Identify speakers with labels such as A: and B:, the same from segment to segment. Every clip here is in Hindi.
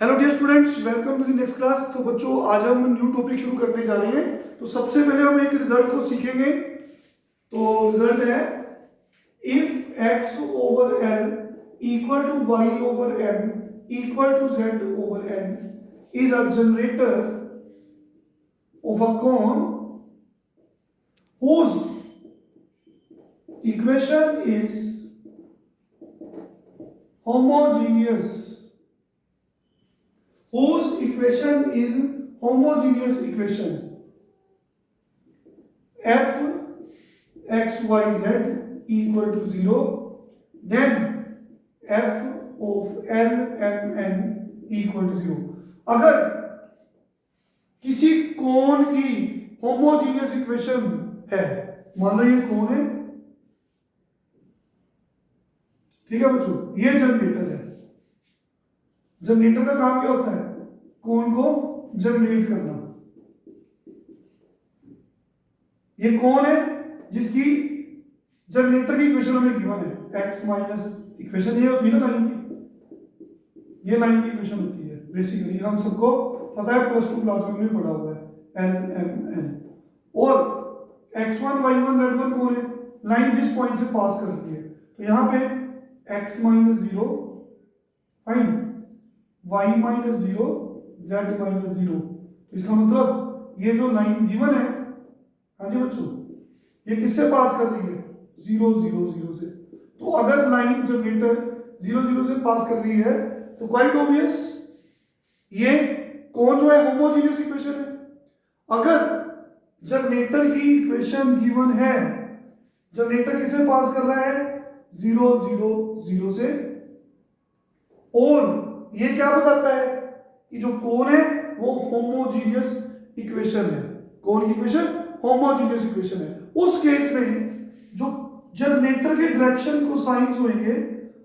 A: Hello dear students, welcome to the next class. तो बच्चों, आज हम न्यू टॉपिक शुरू करने जा रहे हैं। तो सबसे पहले हम एक रिजल्ट को सीखेंगे। तो रिजल्ट है if x over l equal to y over m equal to z over n is a generator of a cone whose equation is homogeneous, whose equation is homogeneous equation f x y z equal to 0, then f of l m n equal to 0। अगर किसी कोण की होमोजीनियस इक्वेशन है, मान लो ये कोण है, ठीक है बच्चों, ये जनरेटर है। जनरेटर का काम क्या होता है? कोण को जनरेट करना। ये कौन है जिसकी जनरेटर की इक्वेशन हमें गिवन है? x माइनस इक्वेशन ये होती है ना लाइन की, ये लाइन की इक्वेशन होती है। बेसिकली हम सबको पता है, प्लस 2 क्लास में पढ़ा हुआ है, एल एम एन। और x1 y1 z1 कौन है? लाइन जिस पॉइंट से पास कर रही है। तो यहां पे x minus 0 fine, y minus 0 z minus 0। तो इसका मतलब ये जो लाइन गिवन है, हाँ जी बच्चों, ये किससे पास कर रही है? 0 0 0 से। तो अगर लाइन जनरेटर 0 0 से पास कर रही है तो क्वाइट ऑब्वियस ये कौन जो है होमोजीनियस इक्वेशन है। अगर जनरेटर की इक्वेशन गिवन है, जनरेटर किसे पास कर रहा है? 0 0 0 से, और ये क्या बताता है कि जो कोण है वो होमोजीनियस इक्वेशन है। कोण की इक्वेशन होमोजीनियस इक्वेशन है। उस केस में जो जनरेटर के डायरेक्शन को साइंस होंगे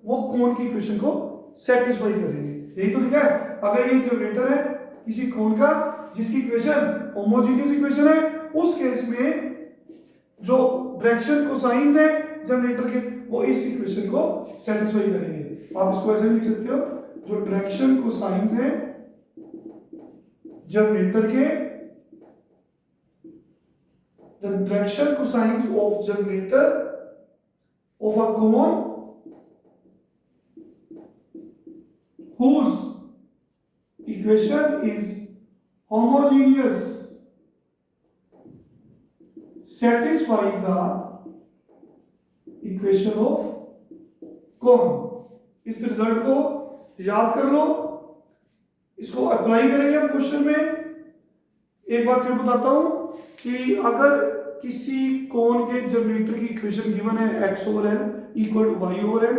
A: वो कोण की इक्वेशन को सेटिस्फाई करेंगे। यही तो लिखा है। अगर ये जनरेटर है किसी कोण का जिसकी इक्वेशन होमोजीनियस इक्वेशन है, उस केस में जो डायरेक्शन को साइंस है जनरेटर के, वो इस इक्वेशन को सेटिस्फाई करेंगे। आप इसको ऐसे लिख सकते हो, जो डायरेक्शन को साइंस है जनरेटर के, the direction cosines of generator of a cone whose equation is homogeneous satisfy the equation of cone। इस रिजल्ट को याद कर लो, इसको अप्लाई करेंगे हम क्वेश्चन में। एक बार फिर बताता हूं कि अगर किसी कोण के जनरेटर की इक्वेशन गिवन है x over n equal to y over n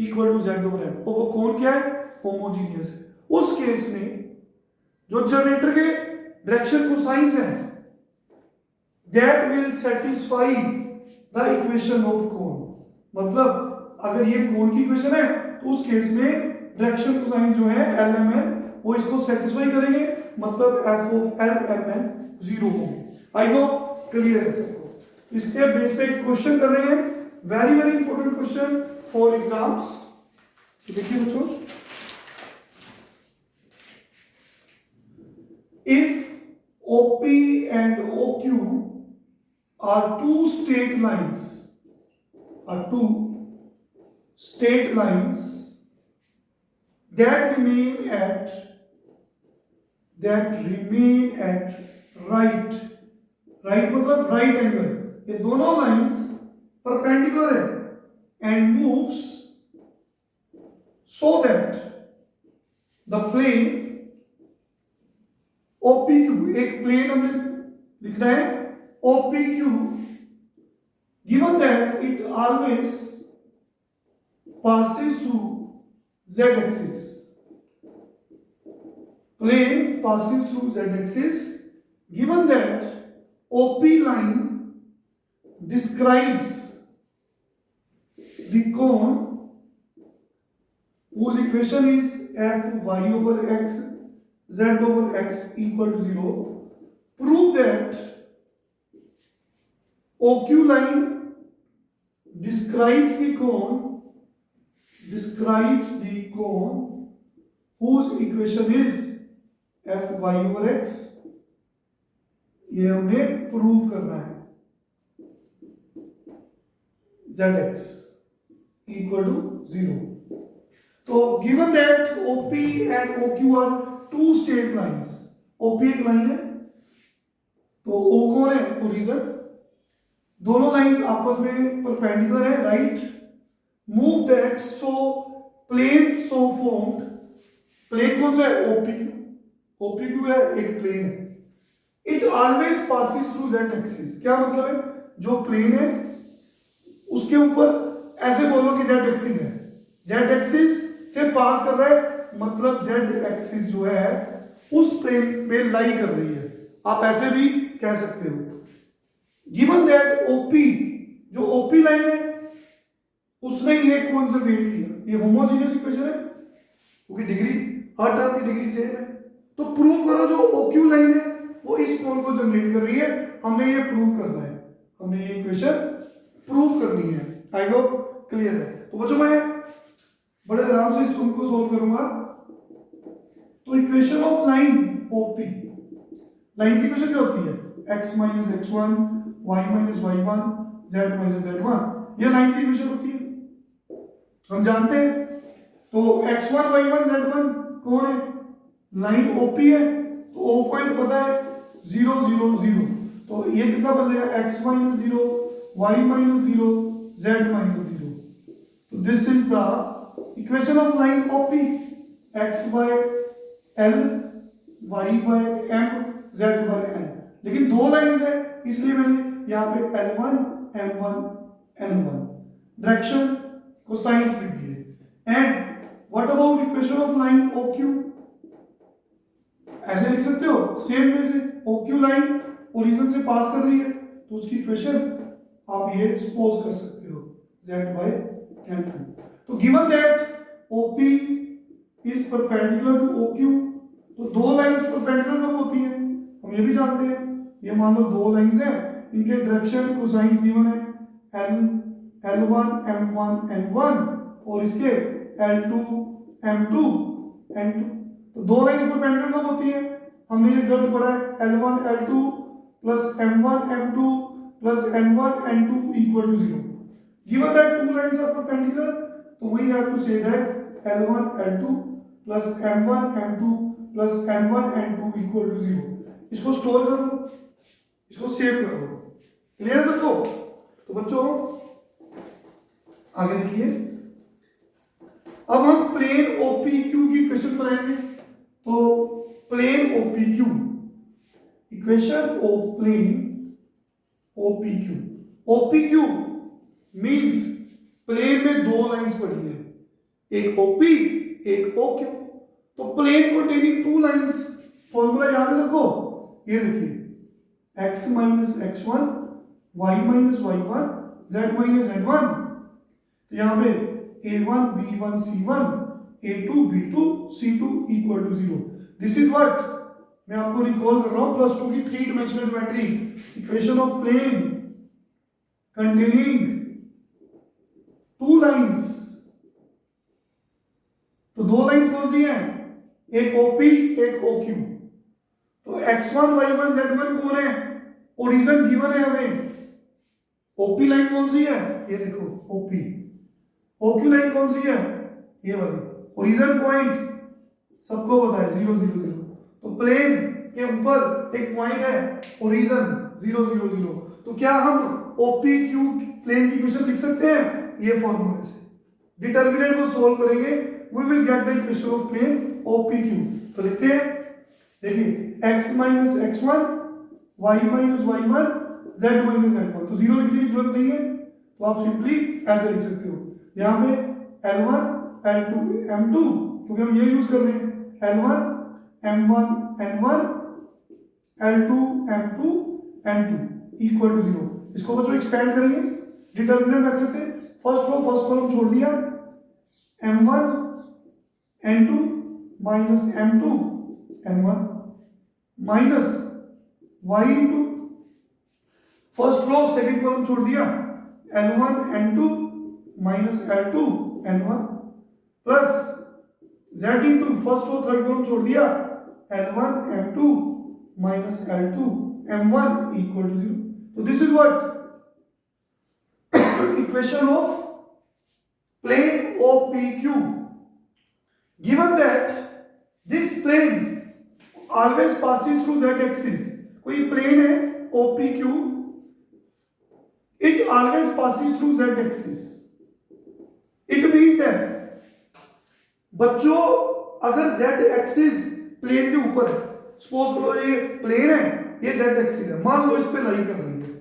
A: equal to z over n, और वो कोण क्या है? होमोजीनियस है। उस केस में जो जनरेटर के डायरेक्शन को साइंस है that will satisfy the equation of कोण। मतलब अगर ये कोण की इक्वेशन है तो उस केस में डायरेक्शन को साइंस जो है एल एम एन, वो इसको सेटिस्फाई करेंगे। मतलब f of l m n 0 होंगे। आई होप क्लियर है सबको। इसके बेस पे क्वेश्चन कर रहे हैं, very very important question for exams. देखिए बच्चों, if OP and OQ are two straight lines that remain at right मतलब राइट एंगल, ये दोनों लाइंस परपेंडिकुलर है and moves so that the plane OPQ, एक प्लेन हमने लिखना है OPQ, given that it always passes through z axis, plane passes through z axis, given that OP line describes the cone whose equation is f y over x z over x equal to 0, prove that OQ line describes the cone whose equation is f y over x, ये हमें प्रूव करना है, zx equal to 0. तो given that OP and OQ are two straight lines, OP एक लाइन है तो O कौन है, ओरिजिन, दोनों लाइंस आपस में परपेंडिकुलर है, right, move that so plane so formed, plane कौन सा है, OPQ, OPQ है एक प्लेन है, it always passes through z axis, क्या मतलब है, जो प्लेन है उसके ऊपर ऐसे बोलो कि z एक्सिस है, z एक्सिस से पास कर रहा है, मतलब z एक्सिस जो है उस प्लेन पे लाई कर रही है, आप ऐसे भी कह सकते हो। गिवन दैट OP, जो OP लाइन है उसने ये कौन जनरेट किया, ये होमोजेनियस इक्वेशन है क्योंकि डिग्री हर टर्म की डिग्री सेम है, तो प्रूव करो जो OQ लाइन है वो इस कोण को जनरेट कर रही है, हमने ये प्रूव करना है, हमने ये इक्वेशन प्रूव करनी है। आई होप क्लियर है। तो बच्चों मैं बड़े आराम से इस को सोल्व करूंगा। तो equation of line OP, line की इक्वेशन क्या होती है, x minus x1 y minus y1 z minus z1, ये लाइन की इक्वेशन होती है, हम जानते हैं। तो x1 y1 z1 कौन है, लाइन OP है, तो O पॉइंट पता है 0 0 0, तो ये कितना बदलेगा, x minus 0 y minus 0 z minus 0, तो this is the equation of line OP, x by l y by m z by n, लेकिन दो लाइंस है इसलिए मैंने यहाँ पे L1 M1 N1 डायरेक्शन को साइंस लिख दिए। And what about equation of line OQ, ऐसे लिख सकते हो सेम वे से, OQ लाइन ओरिजिन से पास कर रही है तो उसकी इक्वेशन आप ये सपोज कर सकते हो z by n2। तो given that OP is perpendicular to OQ, तो दो लाइंस परपेंडिकुलर कब होती हैं, हम ये भी जानते हैं, ये मान लो दो लाइंस हैं, इनके डायरेक्शन कोसाइंस गिवन है L1 M1 N1 और इसके L2 M2 N2, तो दो लाइंस परपेंडिकुलर कब होती है, हमने ये रिजल्ट पढ़ा है L1 L2 plus M1 M2 plus N1 N2 equal to 0। Given that two lines are perpendicular, तो we have to say that L1 L2 plus M1 M2 plus N1 N2 equal to 0। इसको स्टोर कर लो, इसको सेव कर लो, क्लियर है सबको। तो बच्चों आगे देखिए, अब हम प्लेन OPQ की इक्वेशन बनाएंगे। तो plane OPQ, equation of plane OPQ, OPQ means plane में दो लाइंस पड़ी है, एक OP एक OQ, तो प्लेन कोंटेनिंग टू लाइंस, फॉर्मूला याद है सबको, ये देखिए x minus x1 y minus y1 z minus z1, तो यहां पे a1 b1 c1 a2 b2 c2 equal to 0। This is what, मैं आपको रिकॉल कर रहा हूं प्लस 2 की 3 dimensional geometry, equation of plane containing two lines, तो दो लाइंस कौन सी हैं, एक OP एक OQ, तो x1 y1 z1 कौन है, ओरिजिन गिवन है हमें, OP लाइन कौन सी है, ये देखो OP, OQ लाइन कौन सी है, ये वाली, ओरिजिन पॉइंट सबको पता है 0 0 0, तो प्लेन के ऊपर एक पॉइंट है ओरिजिन 0 0 0, तो क्या हम OPQ प्लेन की इक्वेशन लिख सकते हैं, ये फॉर्मूले से डिटरमिनेंट को सोल्व करेंगे, we will get the equation of plane OPQ। तो लिखते हैं, देखिए x minus x1 y minus y1 z minus z1, तो जीरो लिखने की जरूरत नहीं है, तो आप सिंपली ऐसे लिख सकते हो, यहाँ पे L1 L2 M2, क्योंकि हम ये यूज कर रहे हैं L1 M1 N1 L2 M2 N2 equal to 0। इसको बच्चों एक्सपेंड करेंगे डिटरमिनेंट मेथड से, फर्स्ट रो फर्स्ट कॉलम छोड़ दिया, M1 N2 minus M2 N1 minus y into first row second column छोड़ दिया, L1 N2 minus L2 N1 plus z into first और थर्ड कॉलम छोड़ दिया, L1 M2 minus L2 M1 equal to 0। तो this is what equation of plane OPQ, given that this plane always passes through z axis। कोई प्लेन है OPQ, it always passes through z axis। it means that बच्चों अगर z axis प्लेन के ऊपर है, सपोज करो ये प्लेन है, ये z axis है, मान लो इस पे लाई कर रही है,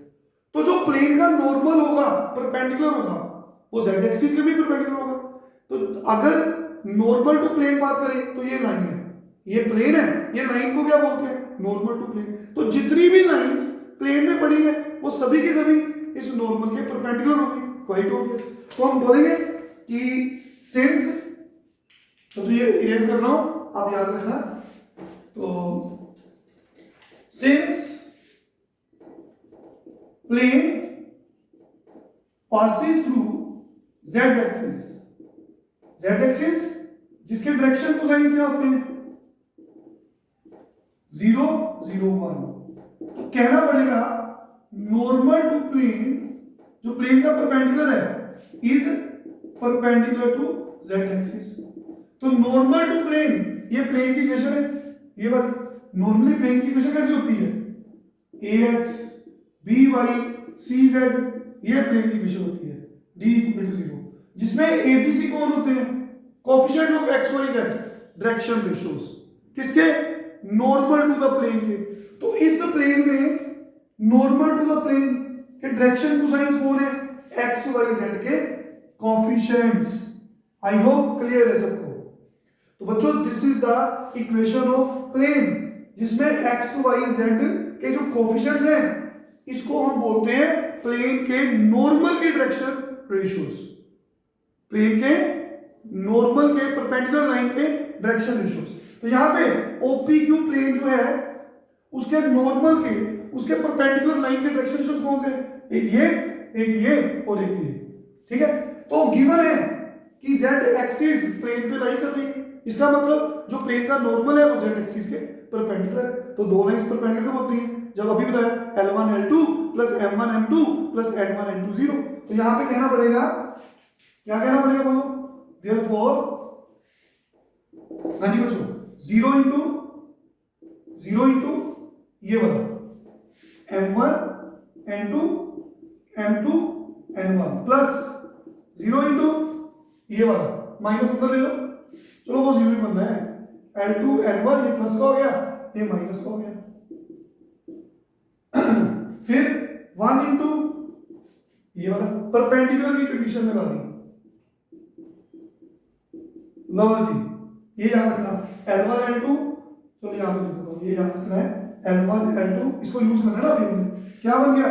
A: तो जो प्लेन का नॉर्मल होगा परपेंडिकुलर होगा वो z एक्सिस के भी परपेंडिकुलर होगा। तो अगर नॉर्मल टू प्लेन बात करें तो ये लाइन है, ये प्लेन है, ये लाइन को क्या बोलते हैं नॉर्मल टू प्लेन। तो जितनी भी लाइंस प्लेन में पड़ी है वो सभी की सभी इस नॉर्मल के परपेंडिकुलर होगी, क्वाइट ऑब्वियस। तो हम बोलेंगे कि सिंस, तो ये इरेज कर रहा हूं आप याद रखना, तो since plane passes through z axis, z axis जिसके डायरेक्शन कोसाइंस क्या होते हैं 0 0 1, तो कहना पड़ेगा नॉर्मल टू प्लेन, जो प्लेन का परपेंडिकुलर है is perpendicular to z axis. तो नॉर्मल टू प्लेन, ये प्लेन की इक्वेशन है, ये वाली नॉर्मली प्लेन की इक्वेशन कैसी होती है ax by cz, ये प्लेन की इक्वेशन होती है d इक्वल टू 0, जिसमें abc कौन होते हैं coefficient of x y z direction ratios, किसके नॉर्मल टू द प्लेन के। तो इस प्लेन में नॉर्मल टू द प्लेन के डायरेक्शन कोसाइंस कौन है x y z के कोएफिशिएंट्स। आई होप क्लियर है सबको। तो बच्चों this is the equation of plane जिसमें x y z के जो कोएफिशिएंट्स हैं इसको हम बोलते हैं प्लेन के नॉर्मल के डायरेक्शन रेशियोज, प्लेन के नॉर्मल के परपेंडिकुलर लाइन के डायरेक्शन रेशियोज। तो यहां पे OPQ प्लेन जो है उसके नॉर्मल के, उसके परपेंडिकुलर लाइन के डायरेक्शन रेशियोज कौन से, एक ये और एक ये, ठीक है। तो गिवन है कि z एक्सिस प्लेन पे लाई कर रही है, इसका मतलब जो प्लेन का नॉर्मल है वो z एक्सिस के परपेंडिकुलर है। तो दो लाइंस परपेंडिकुलर होती हैं, जब अभी बताया L1 L2 plus M1 M2 plus N1 N2 0। तो यहां पे कहना पड़ेगा, क्या कहना पड़ेगा बोलो, देयरफॉर, हाँ जी बच्चों, 0 इंटू ये वाला M1 N2 M2 N1 plus 0 into ये वाला माइनस अंदर ले लो, चलो वो 0 ही बनना है, L2 N1 ये प्लस का हो गया, ये माइनस का हो गया, फिर 1 इंटू ये वाला परपेंडिकुलर की कंडीशन लगा दी, लो जी ये याद रखना L1 L2, चलो यहां पे लिख देता हूं, ये याद रखना है L1 L2, इसको यूज करना है ना अभी हमने। क्या बन गया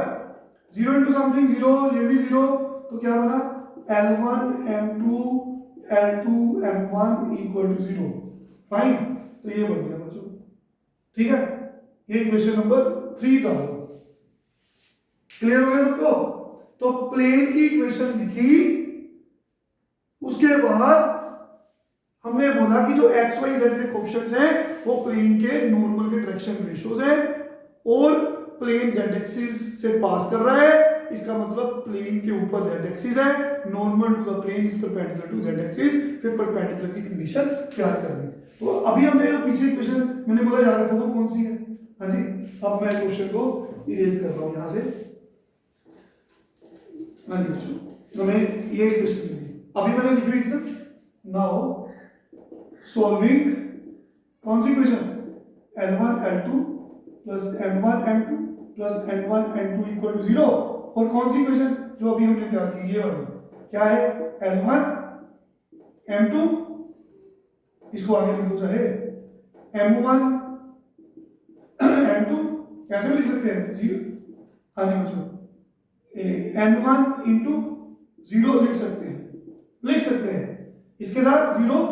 A: 0 इंटू समथिंग 0, ये भी 0, तो क्या बना L1 M2 L2 M1 equal to 0, fine. तो ये बन गया बच्चों, ठीक है। ये इक्वेशन नंबर 3 था, क्लियर हो गया सबको। तो प्लेन की इक्वेशन लिखी, उसके बाद हमने बोला कि जो x y z के कोएफिशिएंट्स हैं वो प्लेन के नॉर्मल के डायरेक्शन रेशियोज हैं और प्लेन z एक्सिस से पास कर रहा है, इसका मतलब प्लेन के ऊपर z एक्सिस है, normal to the plane is perpendicular to z axis, फिर परपेंडिकुलर की कंडीशन तैयार कर दी। तो अभी हमने जो पीछे इक्वेशन मैंने बोला याद रखा वो कौन सी है, हाँ जी। अब मैं क्वेश्चन को इरेज कर रहा हूं यहां से, हाँ जी बच्चों, तो मैं ये इक्वेशन अभी मैंने लिखी हुई थी ना, नाउ सॉल्विंग कौन सी equation L1 L2 plus M1 M2 plus N1 N2 equal to 0, और कौन सी इक्वेशन जो अभी हमने तैयार की ये वाली, क्या है L1 M2, इसको आगे लिख दो चाहे M1 M2, कैसे भी लिख सकते हैं 0, हाँ जी बच्चों, N1 इंटू 0 लिख सकते हैं, इसके साथ 0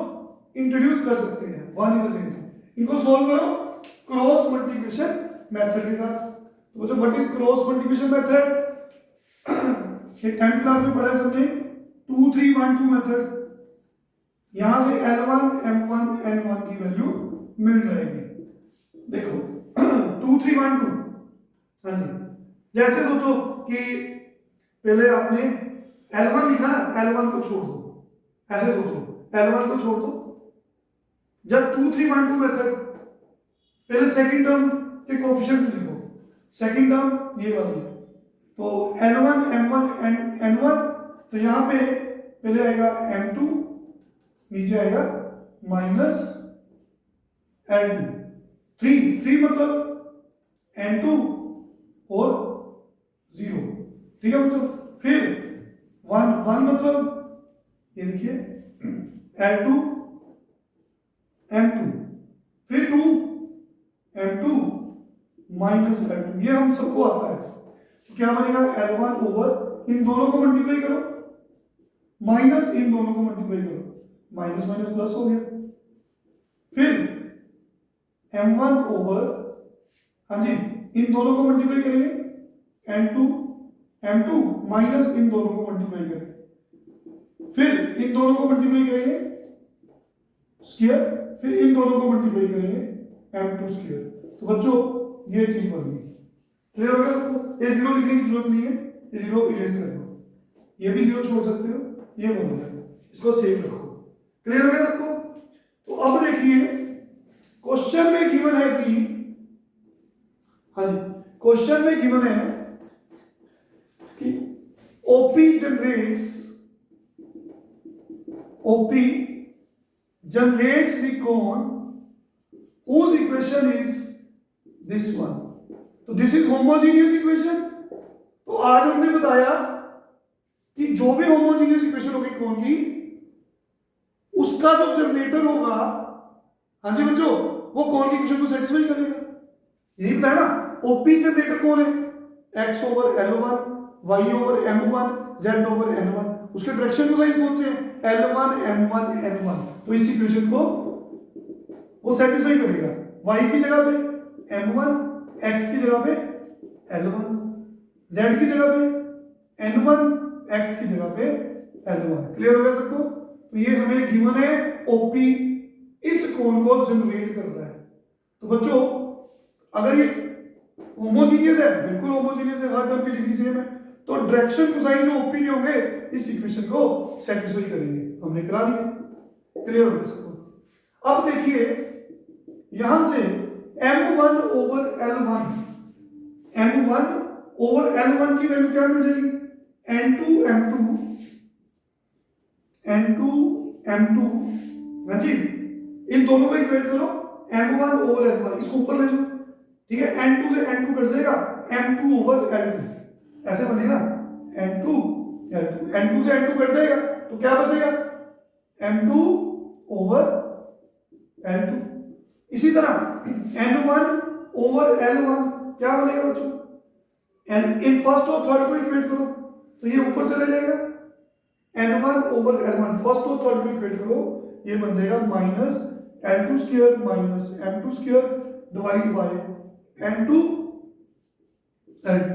A: इंट्रोड्यूस कर सकते हैं, 1 इज द सेम थिंग। इनको सोल्व करो क्रॉस मल्टीप्लिकेशन मेथड के साथ। तो बच्चों what is cross multiplication method, ये 10th क्लास में पढ़ा है सबने, 2 3 1 2 मेथड। यहां से L1 M1 N1 की वैल्यू मिल जाएगी। देखो 2 3 1 2, हाँ जी, जैसे सोचो कि पहले आपने L1 लिखा ना, L1 को छोड़ दो, ऐसे सोचो L1 को छोड़ दो, जब 2 3 1 2 मेथड, पहले सेकंड टर्म के कोएफिशिएंट्स लिखो, सेकंड टर्म ये वाली है, तो N1 M1 N1, तो यहां पे पहले आएगा M2, नीचे आएगा माइनस L2, 3 मतलब N2 और 0, ठीक है बच्चों। फिर 1 मतलब ये देखिए L2 M2, फिर 2 M2 माइनस L2, ये हम सबको आता है, तो क्या बनेगा L1 ओवर इन दोनों को मल्टीप्लाई करो, माइनस इन दोनों को मल्टीप्लाई करो, माइनस माइनस प्लस हो गया, फिर M1 ओवर, हाँ जी, इन दोनों को मल्टीप्लाई करेंगे N2 M2 माइनस इन दोनों को मल्टीप्लाई करेंगे, फिर इन दोनों को मल्टीप्लाई करेंगे स्क्वायर, फिर इन दोनों को मल्टीप्लाई करेंगे M2 स्क्वायर। तो बच्चों ये चीज बन गई, क्लियर हो गया सबको? ये जीरो लिखने की जरूरत नहीं है, ये जीरो इरेज कर दो, ये भी जीरो छोड़ सकते हो, ये बन गया, इसको सेव रखो। क्लियर हो गया सबको? तो अब देखिए क्वेश्चन में गिवन है कि, हाँ जी, क्वेश्चन में गिवन है कि OP generates the cone whose equation is this one, तो दिस इज होमोजीनियस इक्वेशन। तो आज हमने बताया कि जो भी होमोजीनियस इक्वेशन होगी कोन की, उसका जो जनरेटर होगा, हाँ जी बच्चों, वो कौन की इक्वेशन को सेटिस्फाई करेगा, यही बताया ना। ओपी जनरेटर कौन है? x over L1, y over M1, z over N1, उसके डायरेक्शन को साइज कौन से हैं? L1 M1 N1, तो इस इक्वेशन को वो सेटिस्फाई करेगा। y की जगह पे M1, x की जगह पे L1, z की जगह पे N1, x की जगह पे L1। क्लियर हो गया सबको? तो ये हमें गिवन है, ओपी इस कोण को जनरेट कर रहा है। तो बच्चों अगर ये होमोजीनियस है, बिल्कुल होमोजीनियस है, हर टर्म की डिग्री सेम है, तो डायरेक्शन कोसाइन जो ओपी के होंगे इस इक्वेशन को सेटिस्फाई करेंगे। हमने करा दिया, क्लियर हो गया सबको? अब देखिए यहां से M1 over L1, M1 over L1 की वैल्यू क्या मिल जाएगी? N2 M2, हाँ जी, इन दोनों को इक्वेट करो, M1 ओवर L1, इसको ऊपर ले जाओ, ठीक है, N2 से N2 कट जाएगा, M2 ओवर L2, ऐसे बनेगा N2 L2, N2 से N2 कट जाएगा तो क्या बचेगा? M2 over L2। इसी तरह N1 ओवर L1 क्या बनेगा बच्चों? इन फर्स्ट और थर्ड को इक्वेट करो तो ये ऊपर चले जाएगा, N1 ओवर L1, फर्स्ट और थर्ड को इक्वेट करो, ये बन जाएगा minus L2 square minus M2 square divide by N2 L2।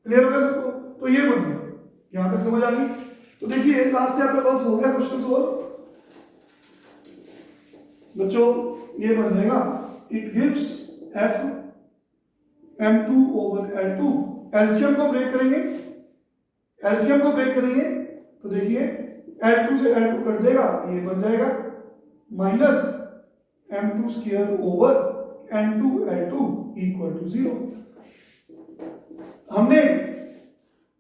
A: Clear हो गया सबको? तो ये बन गया, यहां तक समझ आ गई? तो देखिए लास्ट स्टेप पे बस हो गया क्वेश्चन सोल्व बच्चों। ये बन जाएगा, it gives F M2 over L2, LCM को ब्रेक करेंगे, एलसीएम को ब्रेक करेंगे तो देखिए L2 से L2 कट जाएगा, ये बन जाएगा minus M2 square over N2 L2 equal to 0। हमने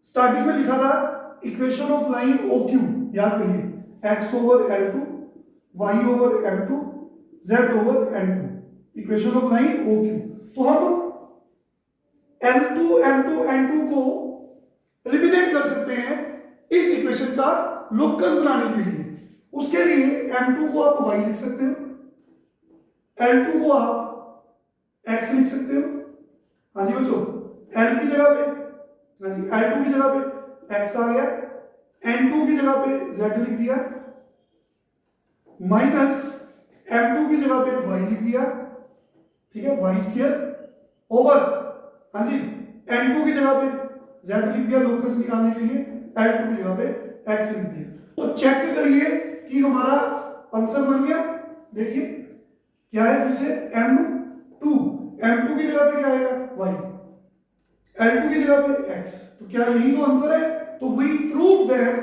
A: स्टार्टिंग में लिखा था इक्वेशन ऑफ लाइन OQ, याद करिए, x over L2, y over M2, z over N2, equation of line OQ। तो हम L2 M2 N2 को एलिमिनेट कर सकते हैं इस इक्वेशन का लोकस बनाने के लिए। उसके लिए M2 को आप y लिख सकते हो, L2 को आप x लिख सकते हो, हाँ जी बच्चों, L की जगह पे, हाँ जी, L2 की जगह पे x आ गया, N2 की जगह पे z लिख दिया, माइनस M2 की जगह पे y लिख दिया, ठीक है, y स्क्वायर ओवर, हाँ जी, N2 की जगह पे z लिख दिया लोकस निकालने के लिए, L2 की जगह पे x लिख दिया। तो चेक करिए कि हमारा आंसर बन गया। देखिए क्या है फिर से m2 की जगह पे क्या आएगा y, L2 की जगह पे x, तो क्या यही तो आंसर है। तो we prove that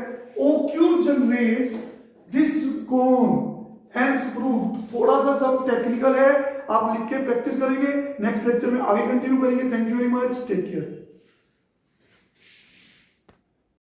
A: OQ generates this cone, hence proved. थोड़ा सा सब टेक्निकल है, आप लिख के प्रैक्टिस करेंगे, नेक्स्ट लेक्चर में आगे कंटिन्यू करेंगे। Thank you very much, take care.